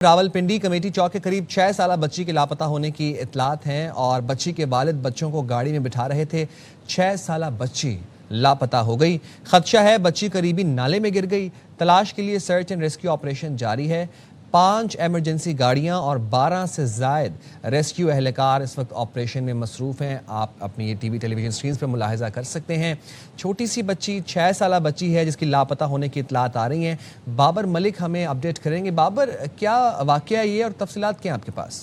Rawalpindi committee चौक के करीब 6 साला बच्ची के लापता होने की इतलात हैं और बच्ची के वालिद बच्चों को गाड़ी में बिठा रहे थे। 6 साला बच्ची लापता हो गई। खदशा है बच्ची करीबी नाले में गिर गई। तलाश के लिए सर्च एंड रेस्क्यू ऑपरेशन जारी है। 5 इमरजेंसी गाड़ियां और 12 से जायद रेस्क्यू एहलकार इस वक्त ऑपरेशन में मसरूफ हैं। आप अपनी ये टीवी टेलीविजन स्क्रीन पर मुलाहिजा कर सकते हैं। छोटी सी बच्ची 6 साला बच्ची है जिसकी लापता होने की इतलात आ रही हैं। बाबर मलिक हमें अपडेट करेंगे। बाबर, क्या वाकया ये और तफसीलात क्या आपके पास?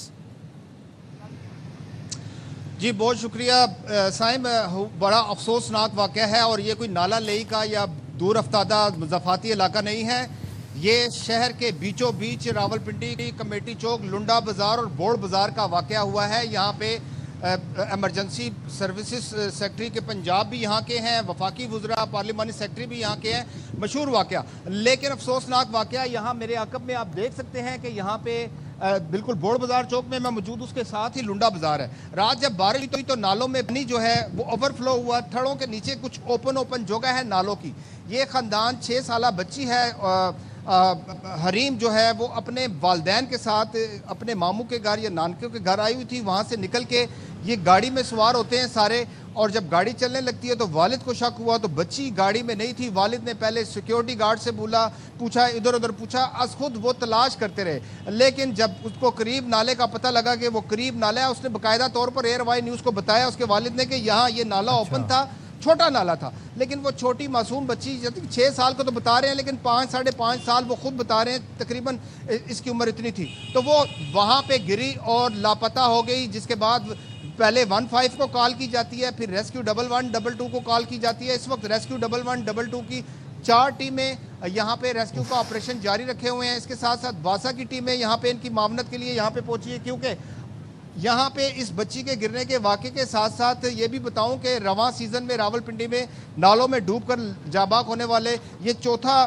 जी बहुत शुक्रिया साइम। बड़ा अफसोसनाक वाकया है और ये कोई नाला लेई का या दूर अफ्तादा मुज़ाफ़ाती इलाका नहीं है। ये शहर के बीचों बीच रावलपिंडी कमेटी चौक, लुंडा बाज़ार और बोर्ड बाज़ार का वाकया हुआ है। यहाँ पे एमरजेंसी सर्विसेज सेक्रेटरी के पंजाब भी यहाँ के हैं, वफाकी वज़रा पार्लिमानी सेक्रेटरी भी यहाँ के हैं। मशहूर वाकया, लेकिन अफसोसनाक वाकया यहाँ मेरे आकब में आप देख सकते हैं कि यहाँ पे बिल्कुल बोर्ड बाज़ार चौक में मैं मौजूद, उसके साथ ही लुंडा बाज़ार है। रात जब बारिश हुई तो नालों में पानी जो है वो ओवरफ्लो हुआ। थड़ों के नीचे कुछ ओपन जगह है नालों की। ये ख़ानदान 6 साला बच्ची है हरीम जो है वो अपने वालदैन के साथ अपने मामू के घर या नानकों के घर आई हुई थी। वहाँ से निकल के ये गाड़ी में सवार होते हैं सारे, और जब गाड़ी चलने लगती है तो वालिद को शक हुआ तो बच्ची गाड़ी में नहीं थी। वालिद ने पहले सिक्योरिटी गार्ड से पूछा, इधर उधर पूछा, अस खुद वो तलाश करते रहे। लेकिन जब उसको करीब नाले का पता लगा कि वो करीब नाला है, उसने बाकायदा तौर पर एयर वाई न्यूज़ को बताया उसके वालिद ने कि यहाँ ये नाला ओपन था, छोटा नाला था। लेकिन वो छोटी मासूम बच्ची 6 साल को तो बता रहे हैं, लेकिन 5 साढ़े 5 साल वो खुद बता रहे हैं, तकरीबन इसकी उम्र इतनी थी। तो वो वहाँ पे गिरी और लापता हो गई। जिसके बाद पहले 15 को कॉल की जाती है, फिर रेस्क्यू 1122 को कॉल की जाती है। इस वक्त रेस्क्यू 1122 की 4 टीमें यहाँ पे रेस्क्यू का ऑपरेशन जारी रखे हुए हैं। इसके साथ साथ वासा की टीमें यहाँ पे इनकी मामनत के लिए यहाँ पे पहुंची है, क्योंकि यहाँ पे इस बच्ची के गिरने के वाक़े के साथ साथ ये भी बताऊं कि रवां सीज़न में रावलपिंडी में नालों में डूबकर जाबाक होने वाले ये चौथा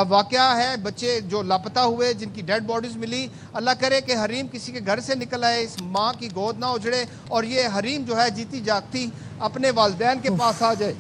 वाक़या है। बच्चे जो लापता हुए, जिनकी डेड बॉडीज़ मिली। अल्लाह करे कि हरीम किसी के घर से निकल आए, इस माँ की गोद ना उजड़े और ये हरीम जो है जीती जागती अपने वालदैन के पास आ जाए।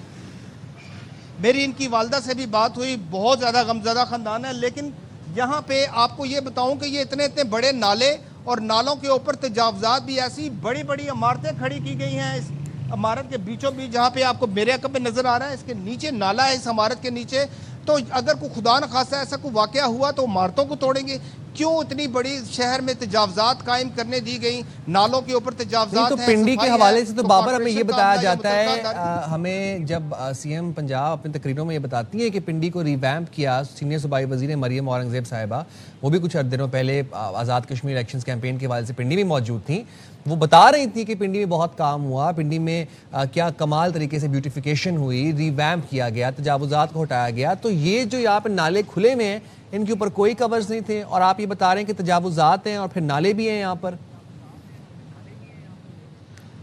मेरी इनकी वालदा से भी बात हुई, बहुत ज़्यादा गमज़दा ख़ानदान है। लेकिन यहाँ पे आपको ये बताऊं कि ये इतने इतने बड़े नाले और नालों के ऊपर तजावजात भी, ऐसी बड़ी बड़ी इमारतें खड़ी की गई हैं। इस इमारत के बीचों बीच जहाँ पे आपको मेरे अकब में नज़र आ रहा है, इसके नीचे नाला है, इस इमारत के नीचे। तो अगर कोई खुदा न खासा ऐसा कोई वाकया हुआ तो इमारतों को तोड़ेंगे क्यों? इतनी बड़ी शहर में तजावजात कायम करने दी गई, नालों के ऊपर तजावजात। तो पिंडी के हवाले से तो बाबर हमें ये बताया जाता है, हमें जब सीएम पंजाब अपनी तकरीरों में ये बताती है कि पिंडी को रिवैम्प किया सीनियर सूबाई वजीर मरियम औरंगजेब साहिबा, वो भी कुछ दिनों पहले आज़ाद कश्मीर इलेक्शंस कैंपेन के हवाले से पिंडी में मौजूद थी। वो बता रही थी कि पिंडी में बहुत काम हुआ, पिंडी में क्या कमाल तरीके से ब्यूटिफिकेशन हुई, रिवैम्प किया गया, तजावुजात को हटाया गया। तो ये जो यहाँ पर नाले खुले में हैं, इनके ऊपर कोई कवर्स नहीं थे और आप ये बता रहे हैं कि तजावुजात हैं और फिर नाले भी हैं यहाँ पर।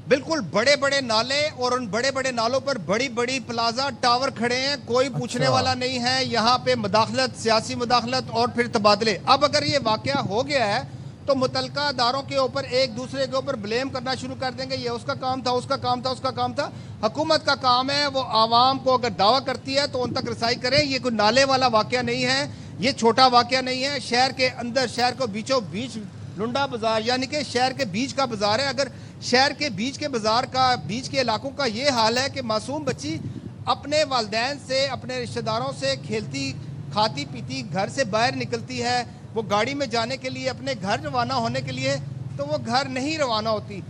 बिल्कुल बड़े बड़े नाले और उन बड़े बड़े नालों पर बड़ी बड़ी प्लाजा टावर खड़े हैं, कोई पूछने वाला नहीं है। यहाँ पे मुदाखलत, सियासी मुदाखलत और फिर तबादले। अब अगर ये वाकया हो गया है तो मुतलका अदारों के ऊपर एक दूसरे के ऊपर ब्लेम करना शुरू कर देंगे, ये उसका काम था, उसका काम था, उसका काम था। हुकूमत का काम है वो आवाम को अगर दावा करती है तो उन तक रसाई करें। ये कोई नाले वाला वाकया नहीं है, ये छोटा वाकया नहीं है। शहर के अंदर, शहर को बीचों बीच लुंडा बाजार यानी कि शहर के बीच का बाजार है। अगर शहर के बीच के बाजार का, बीच के इलाकों का ये हाल है कि मासूम बच्ची अपने वालदैन से, अपने रिश्तेदारों से खेलती, खाती पीती घर से बाहर निकलती है, वो गाड़ी में जाने के लिए, अपने घर रवाना होने के लिए, तो वो घर नहीं रवाना होती।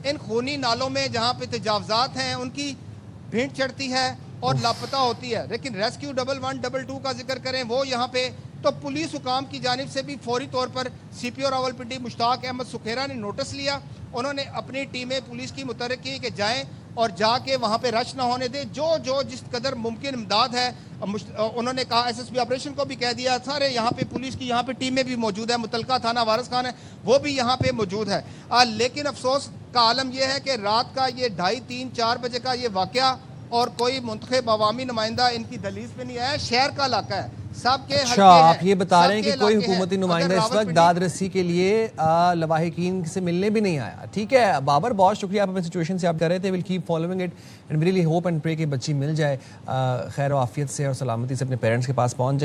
इन खूनी नालों में जहाँ पे तजावजात हैं उनकी भीड़ चढ़ती है और लापता होती है। लेकिन रेस्क्यू 1122 का जिक्र करें, वो यहाँ पे तो पुलिस हुकाम की जानिब से भी फौरी तौर पर CPO रावलपिंडी मुश्ताक अहमद सुखेरा ने नोटिस लिया। उन्होंने अपनी टीमें पुलिस की मुतहर्रिक की कि जाएं और जाके वहाँ पे रश ना होने दें। जो जिस कदर मुमकिन इमदाद है, उन्होंने कहा, SSP ऑपरेशन को भी कह दिया, सारे यहाँ पे पुलिस की यहाँ पे टीमें भी मौजूद है, मुतलका थाना वारिस खान है वो भी यहाँ पे मौजूद है। लेकिन अफसोस का आलम यह है कि रात का ये 2:30, 3, 4 बजे का ये वाकया और कोई मुंतखब अवामी नुमाइंदा इनकी दलील पे नहीं आया। शहर का इलाका है, सबके अच्छा, आप ये बता रहे हैं कि कोई हुकूमती नुमाइंदा इस वक्त दाद रसी के लिए लवाहिकीन से मिलने भी नहीं आया। ठीक है बाबर, बहुत शुक्रिया, आप अपनी सिचुएशन से आप कर रहे थे। Will keep following it and really hope and pray कि बच्ची मिल जाए, खैर आफियत से और सलामती से अपने पेरेंट्स के पास पहुंच जाए।